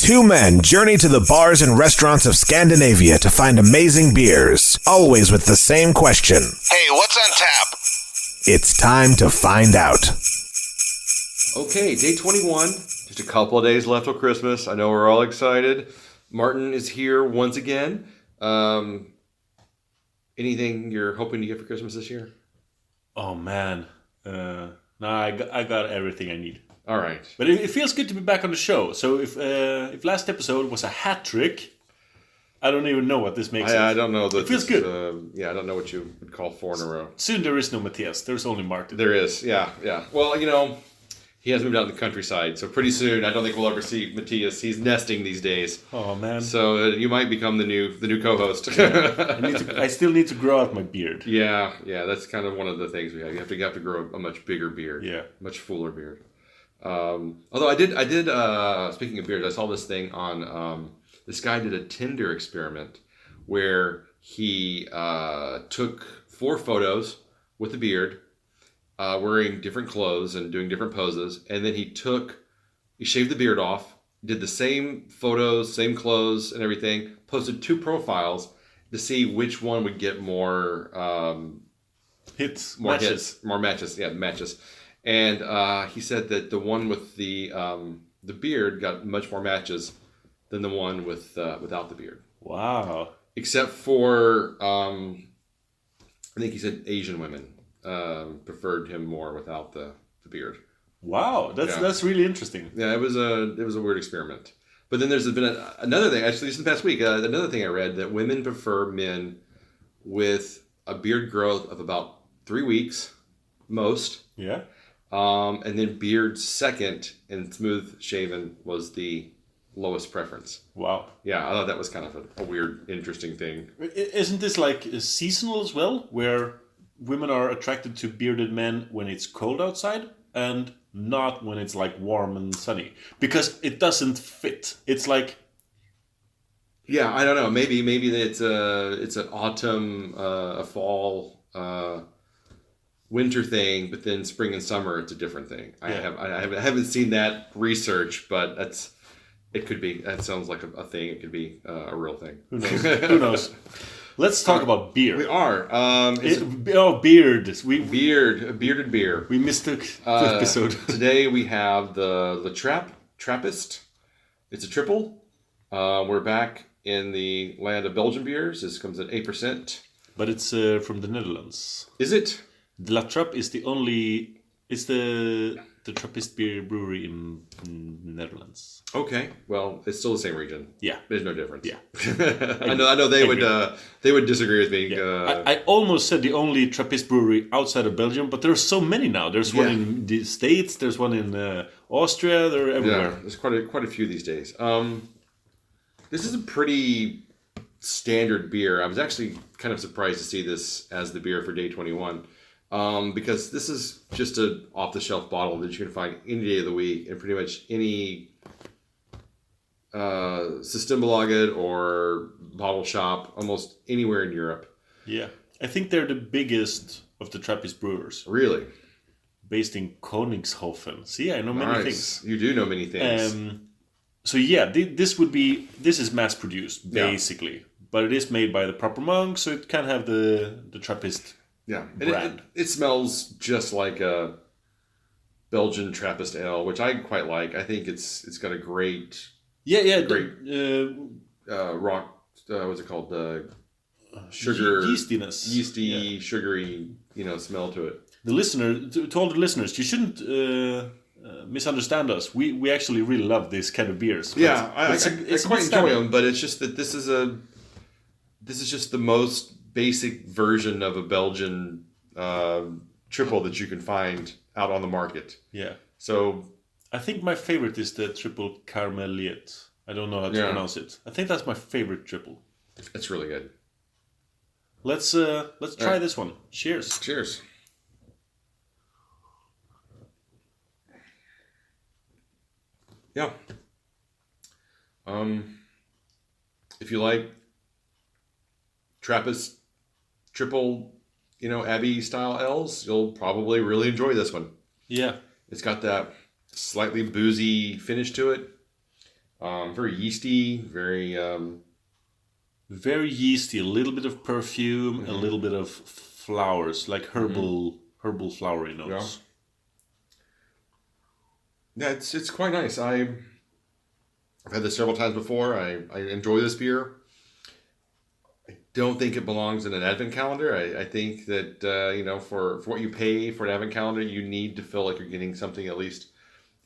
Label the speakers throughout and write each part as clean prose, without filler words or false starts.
Speaker 1: Two men journey to the bars and restaurants of Scandinavia to find amazing beers, always with the same question.
Speaker 2: Hey, what's on tap?
Speaker 1: It's time to find out.
Speaker 3: Okay, day 21. Just a couple of days left till Christmas. I know we're all excited. Martin is here once again. Anything you're hoping to get for Christmas this year?
Speaker 4: Oh, man. I got everything I need.
Speaker 3: All right.
Speaker 4: But it feels good to be back on the show. So if last episode was a hat trick, I don't even know what this makes it.
Speaker 3: I don't know.
Speaker 4: It feels good.
Speaker 3: I don't know what you would call 4 in a row.
Speaker 4: Soon there is no Matthias. There's only Martin.
Speaker 3: There is, yeah. Well, he has moved out to the countryside, so pretty soon I don't think we'll ever see Matthias. He's nesting these days.
Speaker 4: Oh, man.
Speaker 3: So you might become the new co-host.
Speaker 4: I still need to grow out my beard.
Speaker 3: Yeah, that's kind of one of the things we have. You have to grow a much bigger beard.
Speaker 4: Yeah.
Speaker 3: Much fuller beard. Although I did. Speaking of beards, I saw this thing on. This guy did a Tinder experiment where he took 4 photos with a beard, wearing different clothes and doing different poses, and then he shaved the beard off, did the same photos, same clothes, and everything. Posted 2 profiles to see which one would get more
Speaker 4: matches.
Speaker 3: More matches. Yeah, matches. And he said that the one with the beard got much more matches than the one without the beard.
Speaker 4: Wow.
Speaker 3: Except for, I think he said Asian women preferred him more without the beard.
Speaker 4: Wow, that's really interesting.
Speaker 3: Yeah, it was a weird experiment. But then there's been another thing, actually, just in the past week, another thing I read, that women prefer men with a beard growth of about 3 weeks, most.
Speaker 4: Yeah.
Speaker 3: And then beard second and smooth shaven was the lowest preference.
Speaker 4: Wow.
Speaker 3: Yeah, I thought that was kind of a weird, interesting thing.
Speaker 4: Isn't this like seasonal as well, where women are attracted to bearded men when it's cold outside and not when it's like warm and sunny? Because it doesn't fit. It's like...
Speaker 3: Yeah, I don't know. Maybe it's an autumn, a fall, winter thing, but then spring and summer it's a different thing.
Speaker 4: Yeah.
Speaker 3: I haven't seen that research, but it could be. That sounds like a thing. It could be a real thing.
Speaker 4: Who knows? Who knows? Let's talk about beer.
Speaker 3: We are.
Speaker 4: Beard.
Speaker 3: A bearded beer.
Speaker 4: We missed the episode.
Speaker 3: Today we have the Trappist. It's a triple. We're back in the land of Belgian beers. This comes at 8%.
Speaker 4: But it's from the Netherlands.
Speaker 3: Is it?
Speaker 4: De La Trappe is the only... It's the Trappist beer brewery in Netherlands.
Speaker 3: Okay, well, it's still the same region.
Speaker 4: Yeah,
Speaker 3: there's no difference.
Speaker 4: Yeah,
Speaker 3: I know they would disagree with me.
Speaker 4: Yeah. I almost said the only Trappist brewery outside of Belgium, but there's so many now. There's one in the States. There's one in Austria. They're everywhere.
Speaker 3: Yeah, there's quite a few these days. This is a pretty standard beer. I was actually kind of surprised to see this as the beer for day 21. Because this is just an off-the-shelf bottle that you can find any day of the week in pretty much any Systembolaget or bottle shop, almost anywhere in Europe.
Speaker 4: Yeah, I think they're the biggest of the Trappist brewers.
Speaker 3: Really?
Speaker 4: Based in Koningshofen. See, I know many things.
Speaker 3: You do know many things.
Speaker 4: So yeah, this is mass-produced, basically. Yeah. But it is made by the proper monk, so it can have the Trappist...
Speaker 3: Yeah, it smells just like a Belgian Trappist ale, which I quite like. I think it's got a great rock. What's it called? Sugar,
Speaker 4: yeastiness,
Speaker 3: yeasty, sugary, smell to it.
Speaker 4: To all the listeners, you shouldn't misunderstand us. We actually really love this kind of beers.
Speaker 3: Yeah, I quite enjoy them, but it's just that this is just the most basic version of a Belgian triple that you can find out on the market.
Speaker 4: Yeah.
Speaker 3: So
Speaker 4: I think my favorite is the triple Carmeliet. I don't know how to pronounce it. I think that's my favorite triple.
Speaker 3: It's really good.
Speaker 4: Let's try this one. Cheers.
Speaker 3: Cheers. Yeah. If you like Trappist triple, Abbey style ales, you'll probably really enjoy this one.
Speaker 4: Yeah.
Speaker 3: It's got that slightly boozy finish to it. Very yeasty, very
Speaker 4: Very yeasty, a little bit of perfume, a little bit of flowers, like herbal flowery notes.
Speaker 3: yeah. It's quite nice. I've had this several times before. I enjoy this beer. I don't think it belongs in an advent calendar. I think that for what you pay for an advent calendar, you need to feel like you're getting something at least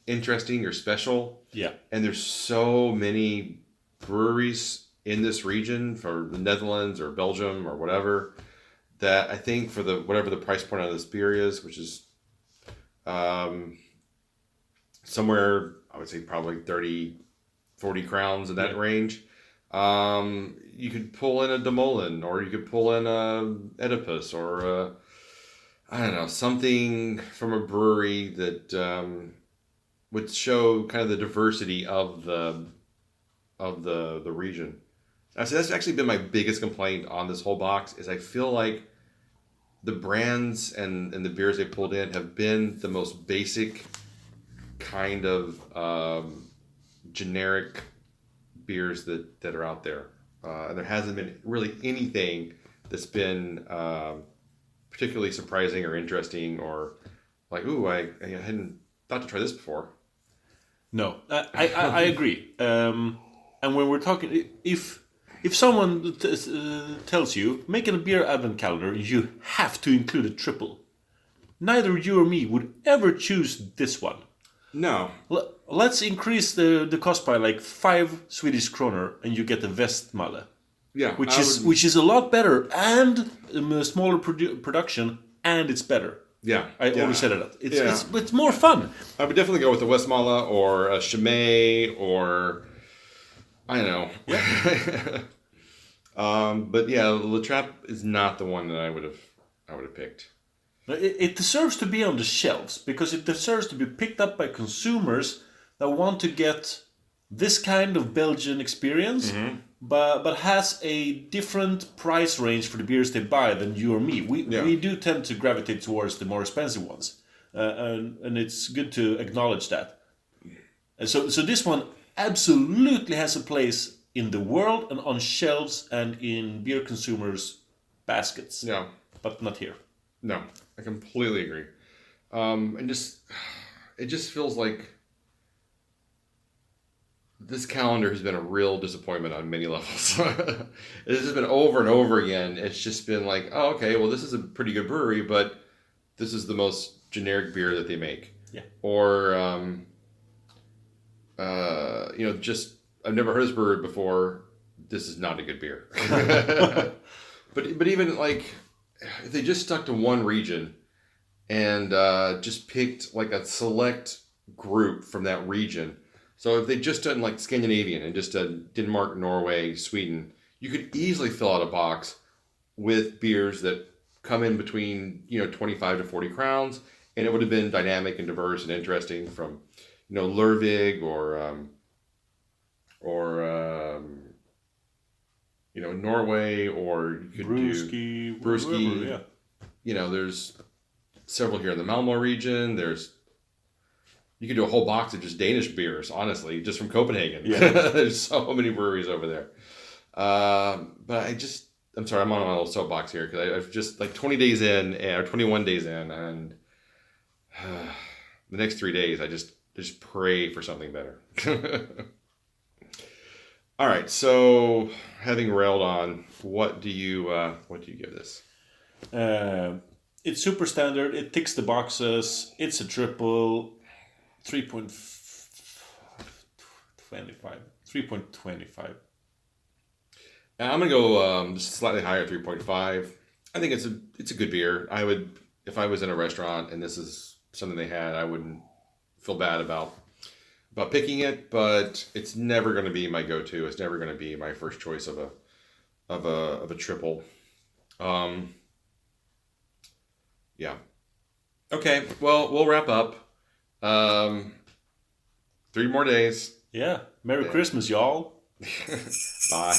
Speaker 3: interesting or special.
Speaker 4: Yeah.
Speaker 3: And there's so many breweries in this region, for the Netherlands or Belgium or whatever, that I think for whatever the price point of this beer is, which is somewhere, I would say probably 30, 40 crowns in that range. You could pull in a Demolen, or you could pull in a Oedipus, or I don't know, something from a brewery that would show kind of the diversity of the region. That's actually been my biggest complaint on this whole box, is I feel like the brands and the beers they pulled in have been the most basic kind of generic beers that are out there. And there hasn't been really anything that's been particularly surprising or interesting, or like, ooh, I hadn't thought to try this before.
Speaker 4: No, I agree. And when we're talking, if someone tells you, making a beer advent calendar, you have to include a triple, neither you or me would ever choose this one.
Speaker 3: No.
Speaker 4: Let's increase the cost by like 5 Swedish kroner, and you get the Westmalle.
Speaker 3: Yeah.
Speaker 4: Which is a lot better, and a smaller production, and it's better.
Speaker 3: Yeah.
Speaker 4: I always said it. It's more fun.
Speaker 3: I would definitely go with the Westmalle or a Chimay, or I don't know. Yeah. But yeah, Le Trappe is not the one that I would have picked.
Speaker 4: It deserves to be on the shelves, because it deserves to be picked up by consumers that want to get this kind of Belgian experience, but has a different price range for the beers they buy than you or me. We do tend to gravitate towards the more expensive ones, and it's good to acknowledge that. And so this one absolutely has a place in the world and on shelves and in beer consumers' baskets.
Speaker 3: Yeah.
Speaker 4: But not here.
Speaker 3: No, I completely agree. And it just feels like this calendar has been a real disappointment on many levels. It's just been over and over again. It's just been like, oh, okay, well, this is a pretty good brewery, but this is the most generic beer that they make.
Speaker 4: Yeah.
Speaker 3: Or, just, I've never heard this brewery before. This is not a good beer. But even like, if they just stuck to one region and just picked like a select group from that region. So if they just done like Scandinavian and just done Denmark, Norway, Sweden, you could easily fill out a box with beers that come in between 25 to 40 crowns, and it would have been dynamic and diverse and interesting, from Lervig or Norway, or you could do Brewski.
Speaker 4: Yeah.
Speaker 3: There's several here in the Malmo region. You could do a whole box of just Danish beers, honestly, just from Copenhagen.
Speaker 4: Yeah.
Speaker 3: There's so many breweries over there. But I'm sorry, I'm on my little soapbox here, because I've just like 20 days in, or 21 days in, and the next 3 days, I just pray for something better. All right, so having railed on, what do you give this?
Speaker 4: It's super standard. It ticks the boxes. It's a triple. 3.25. 3.25.
Speaker 3: I'm gonna go just slightly higher, 3.5. I think it's a good beer. I would, if I was in a restaurant and this is something they had, I wouldn't feel bad about picking it, but it's never going to be my go-to. It's never going to be my first choice of a triple. Yeah. Okay. Well, we'll wrap up. 3 more days.
Speaker 4: Yeah. Merry Christmas, y'all.
Speaker 3: Bye.